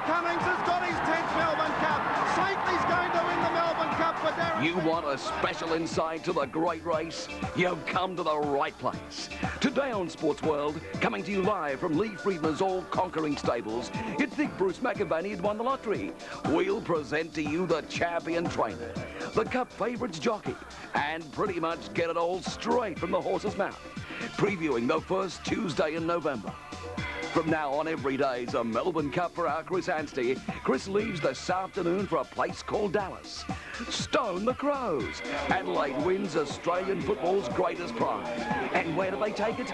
Cummings has got his 10th Melbourne Cup. Saintly's going to win the Melbourne Cup for Darren. You want a special insight to the great race? You've come to the right place. Today on Sports World, coming to you live from Lee Friedman's all-conquering stables, it's Dick Bruce McAvaney had won the lottery. We'll present to you the champion trainer, the Cup favourites jockey, and pretty much get it all straight from the horse's mouth. Previewing the first Tuesday in November. From now on, every day's a Melbourne Cup for our Chris Anstey. Chris leaves this afternoon for a place called Dallas. Stone the Crows. Adelaide wins Australian football's greatest prize. And where do they take it?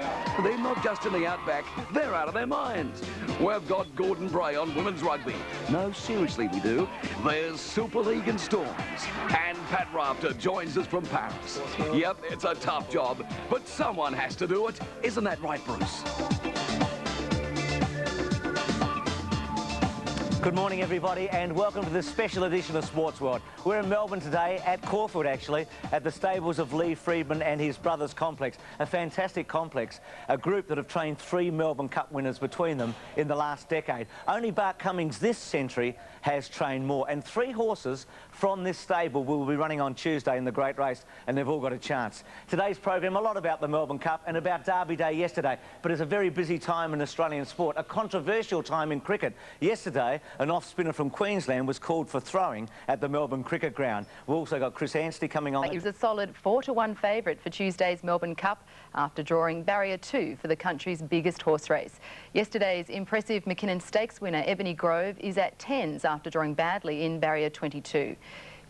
They're not just in the outback, they're out of their minds. We've got Gordon Bray on women's rugby. No, seriously we do. There's Super League and Storms. And Pat Rafter joins us from Paris. Yep, it's a tough job, but someone has to do it. Isn't that right, Bruce? Good morning, everybody, and welcome to this special edition of Sports World. We're in Melbourne today, at Caulfield actually, at the stables of Lee Friedman and his brothers complex. A fantastic complex, a group that have trained 3 Melbourne Cup winners between them in the last decade. Only Bart Cummings this century has trained more, and 3 horses from this stable will be running on Tuesday in the great race, and they've all got a chance. Today's program, a lot about the Melbourne Cup and about Derby Day yesterday, but it's a very busy time in Australian sport, a controversial time in cricket. Yesterday, an off-spinner from Queensland was called for throwing at the Melbourne Cricket Ground. We've also got Chris Anstey coming on. He was a solid 4-1 favourite for Tuesday's Melbourne Cup after drawing barrier 2 for the country's biggest horse race. Yesterday's impressive McKinnon Stakes winner Ebony Grove is at 10s after drawing badly in barrier 22.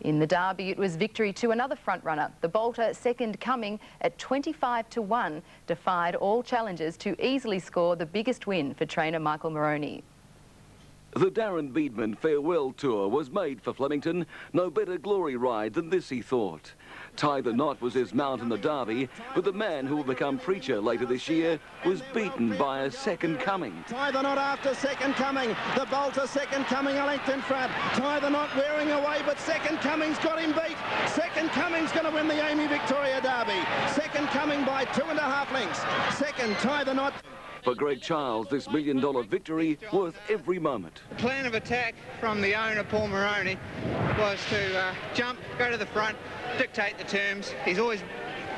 In the Derby, it was victory to another front-runner. The bolter, Second Coming, at 25-1, defied all challengers to easily score the biggest win for trainer Michael Moroney. The Darren Beedman farewell tour was made for Flemington. No better glory ride than this, he thought. Tie the Knot was his mount in the Derby, but the man who will become preacher later this year was beaten by a Second Coming. Tie the Knot after Second Coming. The bolter, Second Coming, a length in front. Tie the Knot wearing away, but Second Coming's got him beat. Second Coming's going to win the Amy Victoria Derby. Second Coming by 2.5 lengths. Second, Tie the Knot. For Greg Charles, this $1 million victory worth every moment. The plan of attack from the owner, Paul Moroney, was to jump, go to the front, dictate the terms. He's always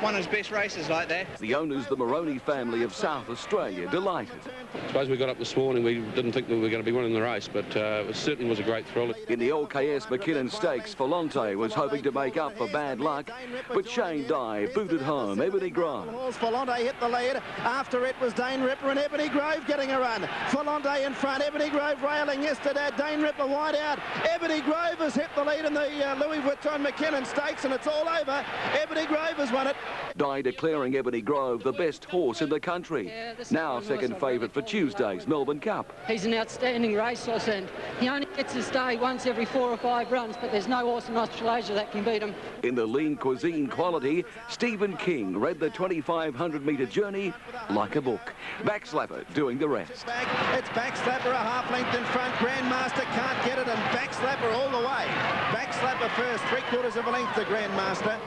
won his best races like that. The owners, the Moroney family of South Australia, delighted. I suppose we got up this morning, we didn't think that we were going to be winning the race, but it certainly was a great thrill. In the LKS McKinnon Stakes, Volante was hoping to make up for bad luck, but Shane Dye booted home Ebony Grove. Volante hit the lead. After it was Dane Ripper and Ebony Grove getting a run. Volante in front, Ebony Grove railing yesterday. Dane Ripper wide out. Ebony Grove has hit the lead in the Louis Vuitton McKinnon Stakes, and it's all over. Ebony Grove has won it. Dye declaring Ebony Grove the best horse in the country. Now second favourite for Tuesday's Melbourne Cup. He's an outstanding racehorse, and he only gets his day once every 4 or 5 runs, but there's no horse in Australasia that can beat him. In the lean cuisine quality, Stephen King read the 2,500-metre journey like a book. Backslapper doing the rest. It's Backslapper a half length in front. Grandmaster can't get it, and Backslapper all the way. Backslapper first, 3/4 of a length to Grandmaster.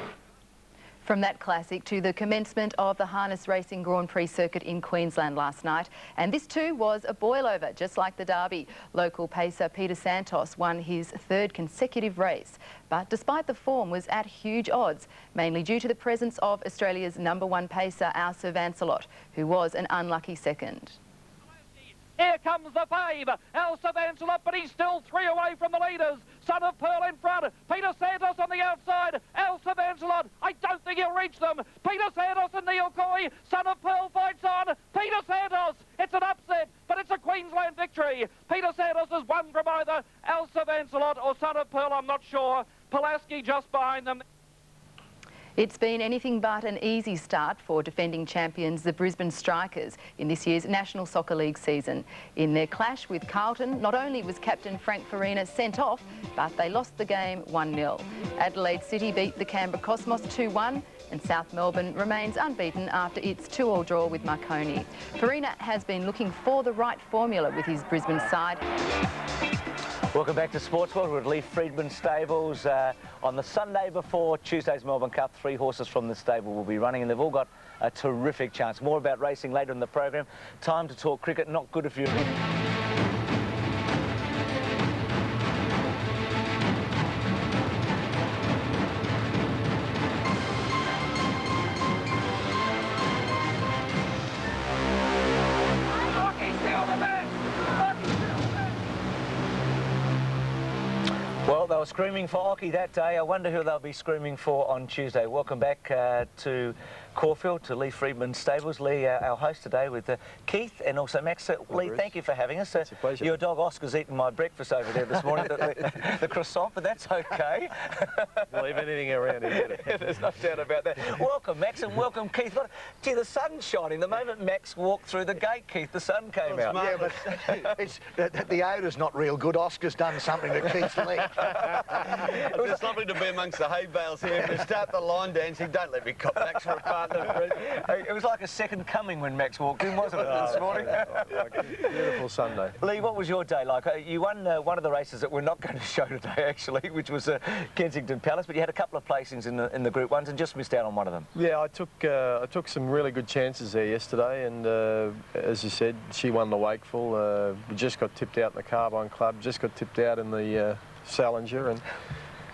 From that classic to the commencement of the harness racing Grand Prix circuit in Queensland last night. And this too was a boil-over, just like the Derby. Local pacer Peter Santos won his 3rd consecutive race, but despite the form was at huge odds, mainly due to the presence of Australia's #1 pacer, our Sir Vancelot, who was an unlucky second. Here comes the fave, Elsa Vancelot, but he's still 3 away from the leaders. Son of Pearl in front, Peter Santos on the outside, Elsa Vancelot, I don't think he'll reach them. Peter Santos and Neil Coy, Son of Pearl fights on, Peter Santos, it's an upset, but it's a Queensland victory. Peter Santos has won from either Elsa Vancelot or Son of Pearl, I'm not sure. Pulaski just behind them. It's been anything but an easy start for defending champions, the Brisbane Strikers, in this year's National Soccer League season. In their clash with Carlton, not only was captain Frank Farina sent off, but they lost the game 1-0. Adelaide City beat the Canberra Cosmos 2-1, and South Melbourne remains unbeaten after its 2-2 draw with Marconi. Farina has been looking for the right formula with his Brisbane side. Welcome back to Sports World. We're at Lee Friedman Stables on the Sunday before Tuesday's Melbourne Cup. 3 horses from the stable will be running, and they've all got a terrific chance. More about racing later in the program. Time to talk cricket. Not good if you're... Well, they were screaming for Occy that day. I wonder who they'll be screaming for on Tuesday. Welcome back to Caulfield, to Lee Friedman's stables. Lee, our host today with Keith and also Max. Lee, thank you for having us. It's a pleasure. Your dog Oscar's eaten my breakfast over there this morning, the croissant, but that's okay. Leave anything around here. There's no doubt about that. Welcome, Max, and welcome, Keith. Gee, the sun's shining. The moment Max walked through the gate, Keith, the sun came out. Yeah, but it's, the odour's not real good. Oscar's done something to Keith's leg. It's lovely to be amongst the hay bales here. If you start the line dancing, don't let me cop Max for a partner. It was like a second coming when Max walked in, wasn't it, this morning? Beautiful Sunday. Lee, what was your day like? You won one of the races that we're not going to show today, actually, which was Kensington Palace, but you had a couple of placings in the Group 1s and just missed out on one of them. Yeah, I took some really good chances there yesterday, and as you said, she won the Wakeful. We just got tipped out in the Carbine Club, just got tipped out in the Salinger, and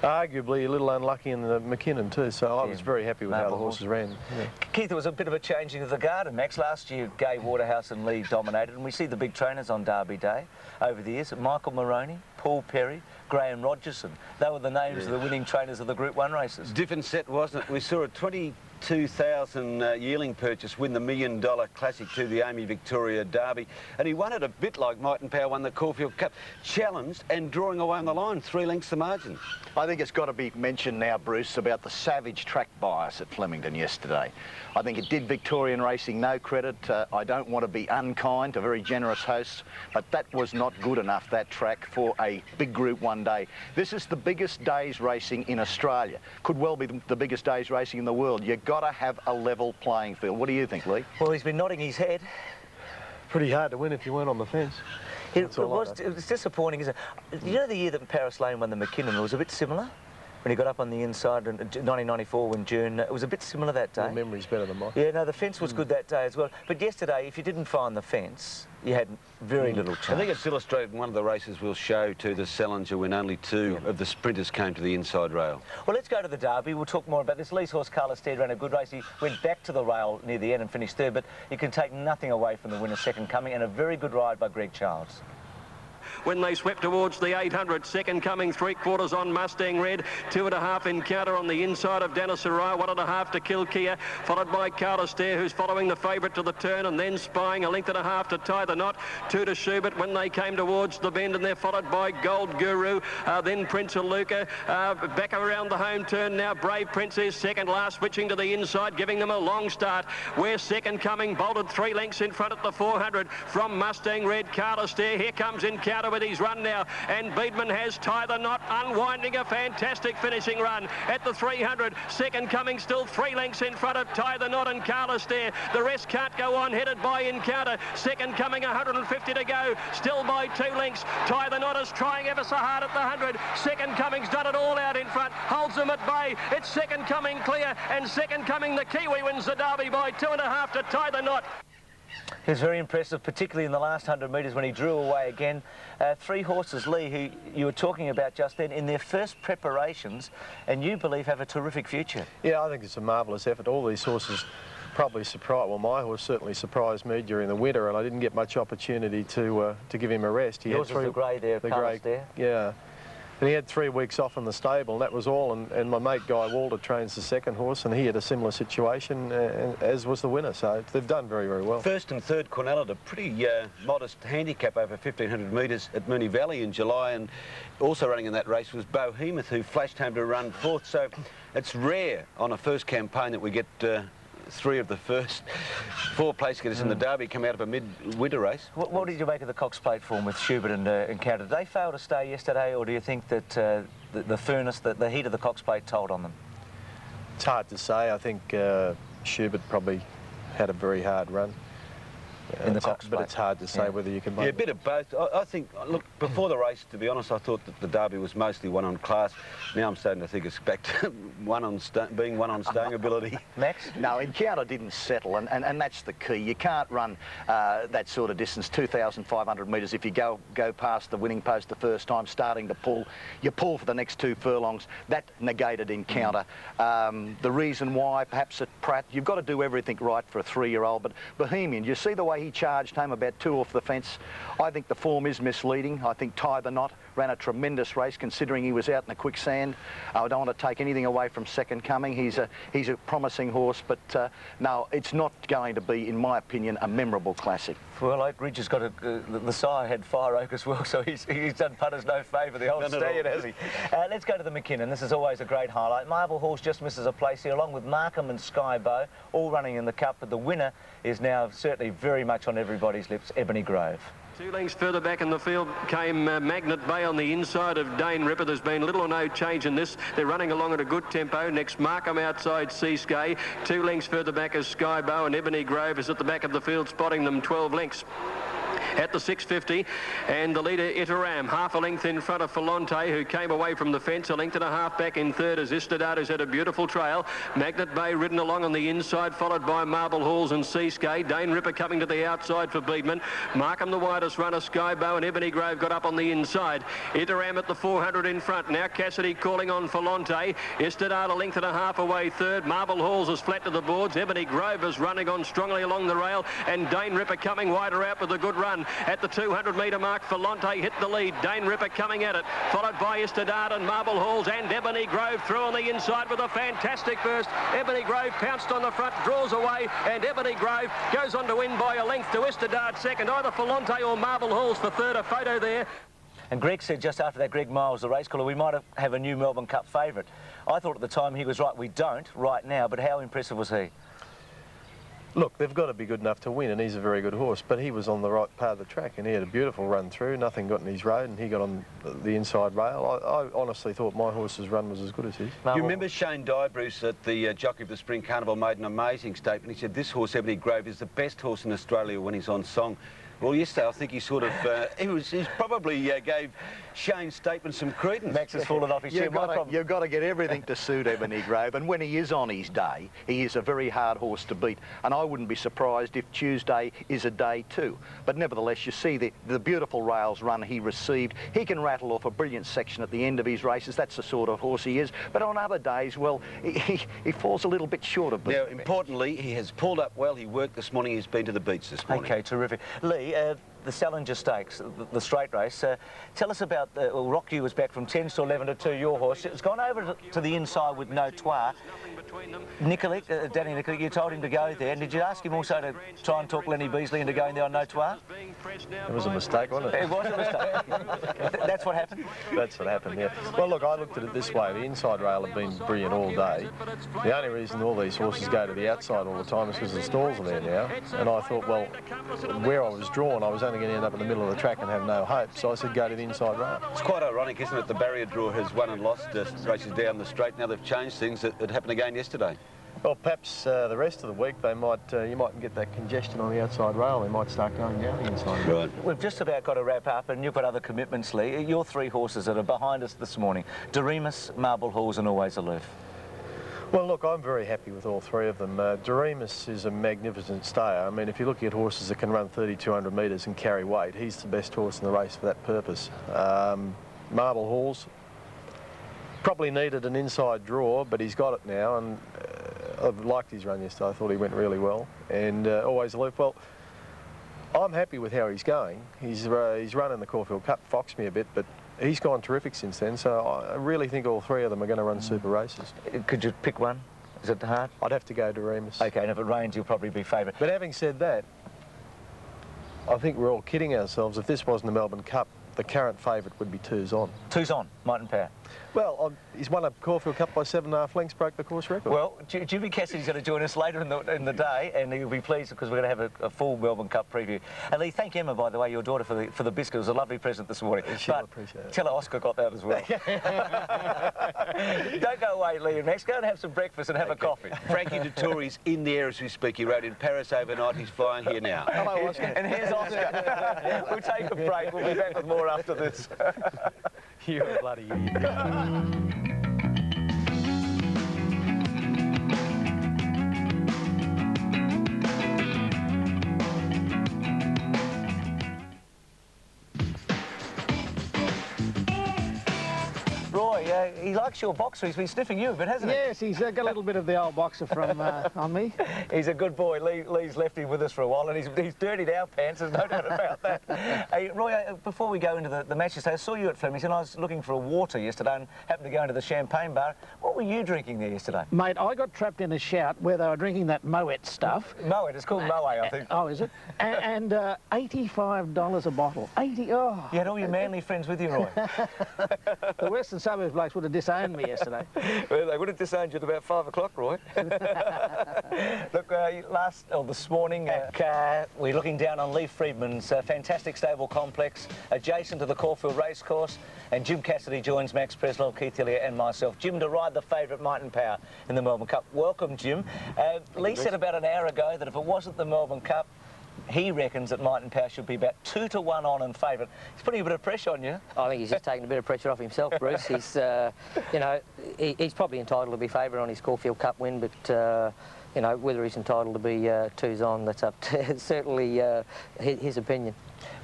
arguably a little unlucky in the McKinnon too, so I was very happy with how the horses ran. Yeah. Keith, it was a bit of a changing of the guard, Max. Last year, Gay Waterhouse and Lee dominated, and we see the big trainers on Derby Day over the years. Michael Moroney, Paul Perry, Graham Rogerson. They were the names of the winning trainers of the Group 1 races. Different set, wasn't it? We saw a 22,000 yearling purchase win the $1 Million Classic to the Amy Victoria Derby, and he won it a bit like Might and Power won the Caulfield Cup, challenged and drawing away on the line, 3 lengths the margin. I think it's got to be mentioned now, Bruce, about the savage track bias at Flemington yesterday. I think it did Victorian racing no credit. I don't want to be unkind to very generous hosts, but that was not good enough, that track, for a big Group 1 day. This is the biggest day's racing in Australia. Could well be the biggest day's racing in the world. You've got to have a level playing field. What do you think, Lee? Well, he's been nodding his head. Pretty hard to win if you weren't on the fence. It was disappointing, isn't it? You know the year that Paris Lane won the McKinnon, it was a bit similar? When he got up on the inside in 1994 when June, it was a bit similar that day. Your memory's better than mine. Yeah, no, the fence was good that day as well. But yesterday, if you didn't find the fence, you had very little chance. I think it's illustrated in one of the races we'll show to the Salinger when only 2 of the sprinters came to the inside rail. Well, let's go to the Derby. We'll talk more about this. Lee's horse, Carlos Stead, ran a good race. He went back to the rail near the end and finished third, but you can take nothing away from the winner's second coming, and a very good ride by Greg Charles. When they swept towards the 800, second coming 3/4 on Mustang Red, 2.5 Encounter on the inside of Danisarai, 1.5 to Kilkia, followed by Carlos Stead, who's following the favourite to the turn, and then spying 1.5 to Tie the Knot, 2 to Schubert when they came towards the bend, and they're followed by Gold Guru, then Prince of Luca, back around the home turn now. Brave Prince is second last, switching to the inside, giving them a long start. We're second coming, bolted 3 lengths in front at the 400 from Mustang Red. Carlos Stead, here comes Encounter with his run now, and Beedman has Tie the Knot, unwinding a fantastic finishing run at the 300. Second coming, still 3 lengths in front of Tie the Knot and Carlos there. The rest can't go on, headed by Encounter. Second coming, 150 to go, still by 2 lengths. Tie the Knot is trying ever so hard at the 100. Second coming's done it all out in front, holds them at bay. It's second coming clear, and second coming the Kiwi wins the Derby by 2.5 to Tie the Knot. He was very impressive, particularly in the last 100 metres when he drew away again. 3 horses, Lee, who you were talking about just then, in their first preparations, and you believe have a terrific future. Yeah, I think it's a marvellous effort. All these horses probably surprised, well, my horse certainly surprised me during the winter, and I didn't get much opportunity to give him a rest. Yours was the grey there, Carlos there. Yeah. And he had 3 weeks off in the stable, and that was all. And my mate Guy Walter trains the second horse, and he had a similar situation, as was the winner. So they've done very, very well. First and third Cornell at a pretty modest handicap over 1,500 metres at Moonee Valley in July, and also running in that race was Bohemoth, who flashed home to run 4th. So it's rare on a first campaign that we get 3 of the first 4 place getters in the Derby come out of a mid-winter race. What did you make of the Cox Plate form with Schubert and Encounter? Did they fail to stay yesterday, or do you think that the furnace, the heat of the Cox Plate told on them? It's hard to say. I think Schubert probably had a very hard run. In the Cox Plate. But it's hard to say whether you can... Yeah, a bit of both. I think, look, before the race, to be honest, I thought that the Derby was mostly one on class. Now I'm starting to think it's back to being one on staying ability. Max? No, Encounter didn't settle, and that's the key. You can't run that sort of distance, 2,500 metres, if you go past the winning post the first time, starting to pull. You pull for the next 2 furlongs. That negated Encounter. The reason why, perhaps at Pratt, you've got to do everything right for a 3-year-old, but Bohemian, you see the way he charged home about 2 off the fence. I think the form is misleading. I think Tie the Knot ran a tremendous race considering he was out in the quicksand. I don't want to take anything away from Second Coming. He's a promising horse, but no, it's not going to be, in my opinion, a memorable classic. Well, Oak Ridge has got the sire had Fire Oak as well, so he's done punters no favour, the old stallion, has he? Let's go to the McKinnon. This is always a great highlight. Marble Horse just misses a place here, along with Markham and Skybow, all running in the Cup, but the winner is now certainly very much on everybody's lips, Ebony Grove. 2 lengths further back in the field came Magnet Bay on the inside of Dane Ripper. There's been little or no change in this. They're running along at a good tempo. Next, Markham outside Seascay. 2 lengths further back is Skybow, and Ebony Grove is at the back of the field, spotting them 12 lengths. At the 650, and the leader Iteram, half a length in front of Falonte, who came away from the fence. A length and a half back in third as Istadard, who's had a beautiful trail. Magnet Bay ridden along on the inside, followed by Marble Halls and Seascay. Dane Ripper coming to the outside for Beedman. Markham the widest runner, Skybow, and Ebony Grove got up on the inside. Iteram at the 400 in front. Now Cassidy calling on Falonte. Istadard a length and a half away third. Marble Halls is flat to the boards. Ebony Grove is running on strongly along the rail, and Dane Ripper coming wider out with a good run. At the 200-metre mark, Falonte hit the lead. Dane Ripper coming at it, followed by Istadard and Marble Halls, and Ebony Grove through on the inside with a fantastic burst. Ebony Grove pounced on the front, draws away, and Ebony Grove goes on to win by a length to Istadard second. Either Falonte or Marble Halls for third. A photo there. And Greg said just after that, Greg Miles, the race caller, we might have a new Melbourne Cup favourite. I thought at the time he was right. We don't right now, but how impressive was he? Look, they've got to be good enough to win, and he's a very good horse, but he was on the right part of the track, and he had a beautiful run through. Nothing got in his road, and he got on the inside rail. I honestly thought my horse's run was as good as his. You remember Shane Dye, Bruce, at the Jockey of the Spring Carnival, made an amazing statement. He said this horse, Ebony Grove, is the best horse in Australia when he's on song. Well, yesterday I think he sort of, he probably gave Shane's statement some credence. Max has fallen off his chair. You've got to get everything to suit Ebony Grove, and when he is on his day, he is a very hard horse to beat, and I wouldn't be surprised if Tuesday is a day too. But nevertheless, you see the beautiful rails run he received. He can rattle off a brilliant section at the end of his races. That's the sort of horse he is. But on other days, well, he falls a little bit short of Now, importantly, he has pulled up well. He worked this morning. He's been to the beach this morning. Okay, terrific. Lee, the Salinger Stakes, the straight race. Tell us about, Rock You was back from 10s to 11 to 2, your horse. It's gone over to the inside with No Toit. Nikolic, Danny Nikolic, you told him to go there. And did you ask him also to try and talk Lenny Beasley into going there on No Toit? It was a mistake, wasn't it? It was a mistake. That's what happened? That's what happened, yeah. Well, look, I looked at it this way. The inside rail had been brilliant all day. The only reason all these horses go to the outside all the time is because the stalls are there now. And I thought, well, where I was drawn, I was only going to end up in the middle of the track and have no hope. So I said, go to the inside rail. It's quite ironic, isn't it? The barrier draw has won and lost races down the straight. Now they've changed things. It happened again yesterday. Well, perhaps the rest of the week they might you might get that congestion on the outside rail. They might start going down the inside rail. Right. We've just about got to wrap up, and you've got other commitments, Lee. Your 3 horses that are behind us this morning: Doremus, Marble Halls, and Always Aloof. Well, look, I'm very happy with all 3 of them. Doremus is a magnificent stayer. I mean, if you look at horses that can run 3,200 metres and carry weight, he's the best horse in the race for that purpose. Marble Halls probably needed an inside draw, but he's got it now, and I've liked his run yesterday. I thought he went really well. And Always Aloof, well, I'm happy with how he's going. He's run in the Caulfield Cup, foxed me a bit, but he's gone terrific since then, so I really think all 3 of them are going to run super races. Could you pick one? Is it hard? I'd have to go to Remus. Okay, and if it rains, you'll probably be favourite. But having said that, I think we're all kidding ourselves. If this wasn't the Melbourne Cup, the current favourite would be Two's On. Two's On, Might and Power. Well, he's won a Caulfield Cup by 7.5 lengths, broke the course record. Well, Jimmy Cassidy's going to join us later in the day, and he'll be pleased because we're going to have a full Melbourne Cup preview. And Lee, thank Emma, by the way, your daughter, for the biscuit. It was a lovely present this morning. She'll appreciate it. Tell her Oscar got that as well. Don't go away, Lee and Max. Go and have some breakfast and have a coffee. Frankie Dettori's in the air as we speak. He rode in Paris overnight. He's flying here now. Hello, Oscar. And here's Oscar. We'll take a break. We'll be back with more after this. You're a bloody idiot. Roy, he likes your boxer. He's been sniffing you a bit, hasn't he? Yes, he's got a little bit of the old boxer from on me. He's a good boy. Lee's left him with us for a while, and he's dirtied our pants, there's no doubt about that. Hey, Roy, before we go into the match yesterday, I saw you at Flemington. I was looking for a water yesterday and happened to go into the champagne bar. What were you drinking there yesterday? Mate, I got trapped in a shout where they were drinking that Moet stuff. Moet, it's called Moe, I think. Oh, is it? And $85 a bottle. 80, oh. You had all your manly friends with you, Roy. The Western Suburbs blokes would have disowned me yesterday. Well, they would have disowned you at about 5 o'clock, Roy. Look, this morning, we're looking down on Lee Friedman's fantastic stable complex adjacent to the Caulfield Racecourse, and Jim Cassidy joins Max Preslow, Keith Hillier and myself. Jim, to ride the favourite Might and Power in the Melbourne Cup. Welcome, Jim. Lee said about an hour ago that if it wasn't the Melbourne Cup, he reckons that Might and Power should be about 2-1 on and favourite. He's putting a bit of pressure on you. I think he's just taking a bit of pressure off himself, Bruce. He's, you know, he's probably entitled to be favourite on his Caulfield Cup win, but, you know, whether he's entitled to be twos on, that's up to certainly his opinion.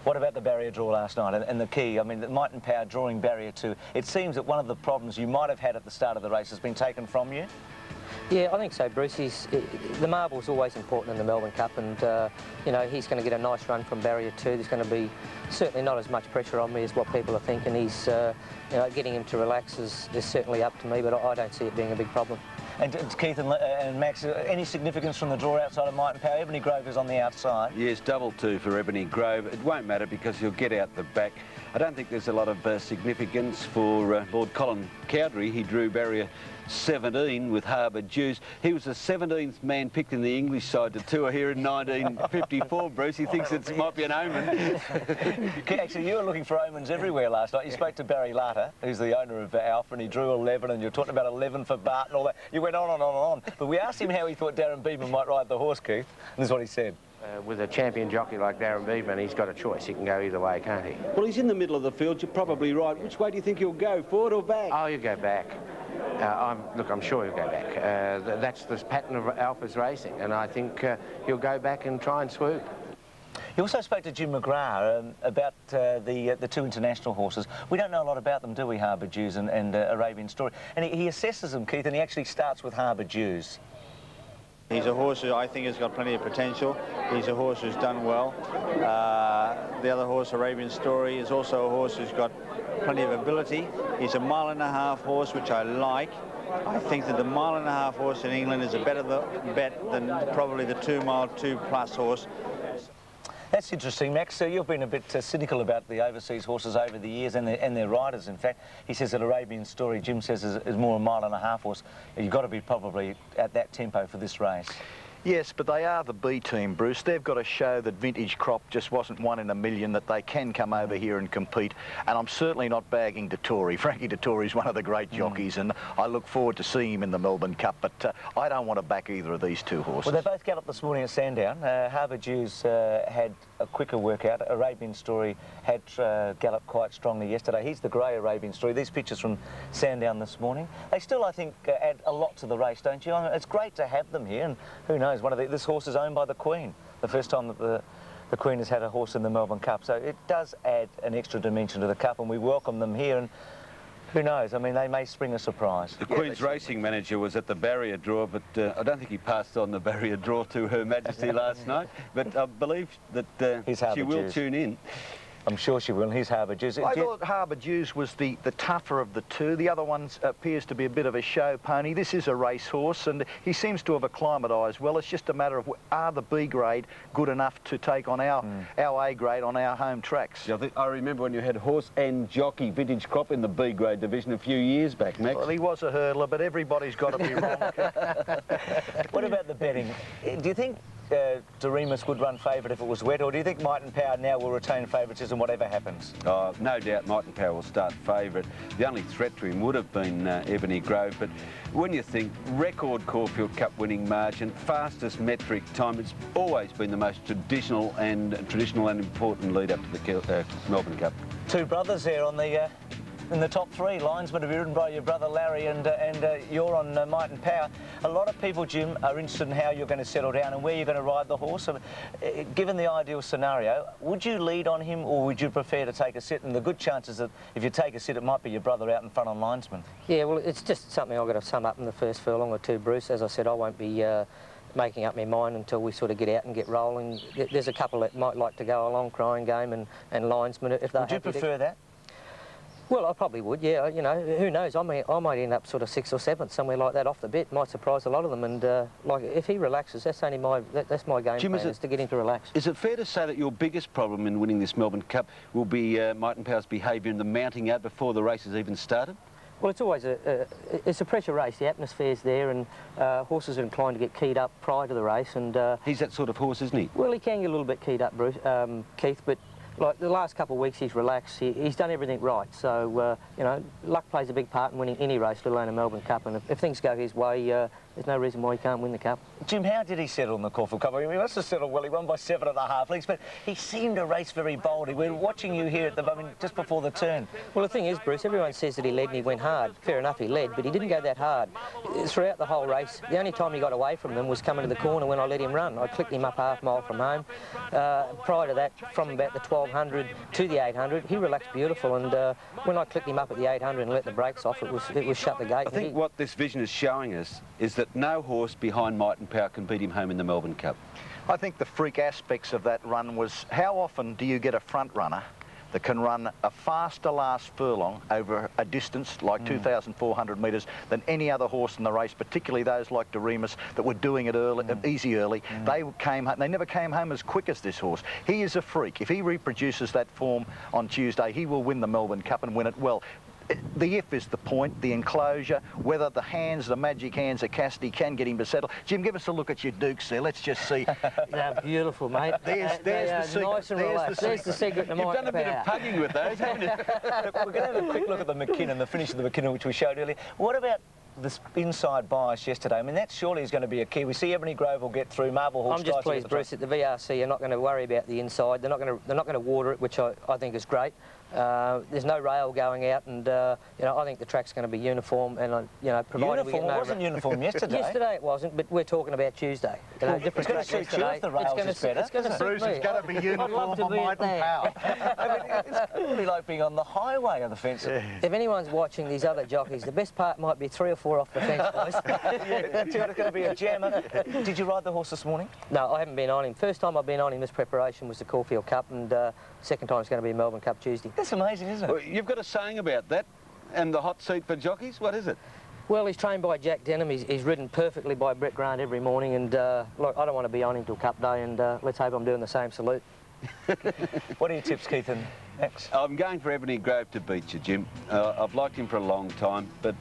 What about the barrier draw last night and the key? I mean, the Might and Power drawing barrier 2. It seems that one of the problems you might have had at the start of the race has been taken from you. Yeah, I think so, Bruce. The marble's always important in the Melbourne Cup, and you know, he's going to get a nice run from barrier 2. There's going to be certainly not as much pressure on me as what people are thinking. He's, you know, getting him to relax is certainly up to me, but I don't see it being a big problem. And Keith and Max, any significance from the draw outside of Might and Power? Ebony Grove is on the outside. Yes, double 2 for Ebony Grove. It won't matter because he'll get out the back. I don't think there's a lot of significance for Lord Colin Cowdery. He drew barrier 17 with Harbour Dews. He was the 17th man picked in the English side to tour here in 1954, Bruce. He thinks it might be an omen. Actually, you were looking for omens everywhere last night. You spoke to Barry Latta, who's the owner of Alpha, and he drew 11, and you were talking about 11 for Bart and all that. You went on and on and on. But we asked him how he thought Darren Beadman might ride the horse, Keith, and this is what he said. With a champion jockey like Darren Beadman, he's got a choice. He can go either way, can't he? Well, he's in the middle of the field. You're probably right. Which way do you think he'll go, forward or back? Oh, he'll go back. I'm sure he'll go back. That's the pattern of Alpha's racing, and I think he'll go back and try and swoop. You also spoke to Jim McGrath about the 2 international horses. We don't know a lot about them, do we, Harbour Dews and Arabian Story? And he assesses them, Keith, and he actually starts with Harbour Dews. He's a horse who I think has got plenty of potential. He's a horse who's done well. The other horse, Arabian Story, is also a horse who's got plenty of ability. He's a 1.5 mile horse, which I like. I think that the 1.5 mile horse in England is a better bet than probably the 2 mile 2+ horse. That's interesting, Max. So you've been a bit cynical about the overseas horses over the years and their riders, in fact. He says that Arabian Story, Jim says, is more a 1.5 mile horse. You've got to be probably at that tempo for this race. Yes, but they are the B team, Bruce. They've got to show that Vintage Crop just wasn't 1 in a million, that they can come over here and compete. And I'm certainly not bagging Dettori. Frankie Dettori is one of the great jockeys, and I look forward to seeing him in the Melbourne Cup. But I don't want to back either of these 2 horses. Well, they both galloped this morning at Sandown. Harbour Dews had a quicker workout. Arabian Story had galloped quite strongly yesterday. He's the grey Arabian Story. These pictures from Sandown this morning. They still, I think, add a lot to the race, don't you? I mean, it's great to have them here, and who knows, this horse is owned by the Queen. The first time that the Queen has had a horse in the Melbourne Cup. So it does add an extra dimension to the Cup, and we welcome them here. And who knows? I mean, they may spring a surprise. The Queen's racing manager was at the barrier draw, but I don't think he passed on the barrier draw to Her Majesty last night. But I believe that she will tune in. I'm sure she will. Here's Harbour Dews. I thought Harbour Dews was the tougher of the 2. The other one appears to be a bit of a show pony. This is a racehorse, and he seems to have acclimatised well. It's just a matter of, are the B grade good enough to take on our A grade on our home tracks? Yeah, I remember when you had horse and jockey Vintage Crop in the B grade division a few years back, Max. Well, he was a hurdler, but everybody's got to be wrong. What about the betting? Do you think Doremus would run favourite if it was wet, or do you think Might and Power now will retain favouritism whatever happens? Oh, no doubt Might and Power will start favourite. The only threat to him would have been Ebony Grove, but when you think record Caulfield Cup winning margin, fastest metric time, it's always been the most traditional and important lead up to the Melbourne Cup. 2 brothers there on the in the top 3. Linesman to be ridden by your brother Larry, and you're on Might and Power. A lot of people, Jim, are interested in how you're going to settle down and where you're going to ride the horse. So, given the ideal scenario, would you lead on him, or would you prefer to take a sit? And the good chances that if you take a sit, it might be your brother out in front on Linesman. Yeah, well, it's just something I've got to sum up in the first furlong or two, Bruce. As I said, I won't be making up my mind until we sort of get out and get rolling. There's a couple that might like to go along, Crying Game and Linesman, if they're happy. Would you prefer that? Well, I probably would, yeah. You know, who knows? I might end up sort of 6th or 7th, somewhere like that off the bit. Might surprise a lot of them. And like, if he relaxes, that's only that's my game Jim, plan, is to get him to relax. Is it fair to say that your biggest problem in winning this Melbourne Cup will be Might and Power's behaviour in the mounting out before the race has even started? Well, it's always it's a pressure race. The atmosphere's there, and horses are inclined to get keyed up prior to the race. And he's that sort of horse, isn't he? Well, he can get a little bit keyed up, Bruce, Keith, but like the last couple of weeks he's relaxed. He's done everything right. So, you know, luck plays a big part in winning any race, let alone a Melbourne Cup. And if things go his way, there's no reason why he can't win the Cup. Jim, how did he settle in the Caulfield Cup? I mean, he must have settled well. He won by 7.5 lengths, but he seemed to race very boldly. We're watching you here at the moment, just before the turn. Well, the thing is, Bruce, everyone says that he led and he went hard. Fair enough, he led, but he didn't go that hard. Throughout the whole race, the only time he got away from them was coming to the corner when I let him run. I clicked him up half mile from home. Prior to that, from about the 1200 to the 800, he relaxed beautiful, and when I clicked him up at the 800 and let the brakes off, it was shut the gate. I think what this vision is showing us is that no horse behind Might and Power can beat him home in the Melbourne Cup. I think the freak aspects of that run was, how often do you get a front runner that can run a faster last furlong over a distance like 2,400 metres than any other horse in the race, particularly those like Doremus that were doing it early, easy early. They never came home as quick as this horse. He is a freak. If he reproduces that form on Tuesday, he will win the Melbourne Cup and win it well. The if is the point, the enclosure, whether the hands, the magic hands of Cassidy can get him to settle. Jim, give us a look at your dukes there. Let's just see. They're beautiful, mate. There's the secret. Nice and relaxed. There's the secret to You've done a bit of pugging with those, haven't you? We're going to have a quick look at the McKinnon, the finish of the McKinnon, which we showed earlier. What about the inside bias yesterday? I mean, that surely is going to be a key. We see Ebony Grove will get through. Marble Horse. I'm just pleased, Bruce, that the VRC are not going to worry about the inside. They're not going to water it, which I think is great. There's no rail going out, and you know, I think the track's going to be uniform. And you know, provided we get no... It wasn't uniform yesterday. Yesterday it wasn't, but we're talking about Tuesday. You know, different track yesterday. If the rails is better. Bruce, it's going to be uniform for Might and Power. I mean, it's going to be like being on the highway of the fence. If anyone's watching these other jockeys, the best part might be 3 or 4 off the fence, guys. That's going to be a jammer. Did you ride the horse this morning? No, I haven't been on him. First time I've been on him this preparation was the Caulfield Cup, and second time it's going to be Melbourne Cup Tuesday. That's amazing, isn't it? Well, you've got a saying about that, and the hot seat for jockeys. What is it? Well, he's trained by Jack Denham. He's ridden perfectly by Brett Grant every morning, and look, I don't want to be on him till Cup Day, and let's hope I'm doing the same salute. What are your tips, Keith and Max? I'm going for Ebony Grove to beat you, Jim. I've liked him for a long time, but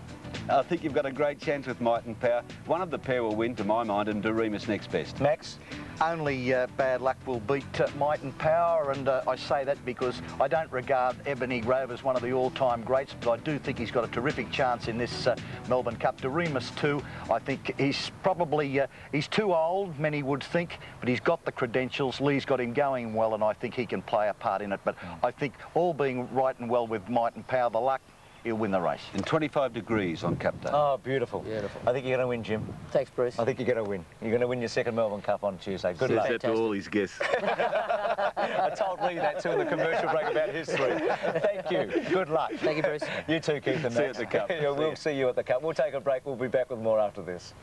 I think you've got a great chance with Might and Power. One of the pair will win, to my mind, and Doremus next best. Max? Only bad luck will beat Might and Power, and I say that because I don't regard Ebony Grove as one of the all-time greats, but I do think he's got a terrific chance in this Melbourne Cup. Doremus too, I think he's probably, he's too old, many would think, but he's got the credentials. Lee's got him going well, and I think he can play a part in it, but I think all being right and well with Might and Power, the luck, he'll win the race. And 25 degrees on Cup Day. Oh, beautiful. Beautiful. I think you're going to win, Jim. Thanks, Bruce. I think you're going to win. You're going to win your second Melbourne Cup on Tuesday. Good luck. Says that to all his guests. I told Lee that too in the commercial break about his 3. Thank you. Good luck. Thank you, Bruce. You too, Keith and Max. See you at the Cup. We'll see you at the Cup. We'll take a break. We'll be back with more after this.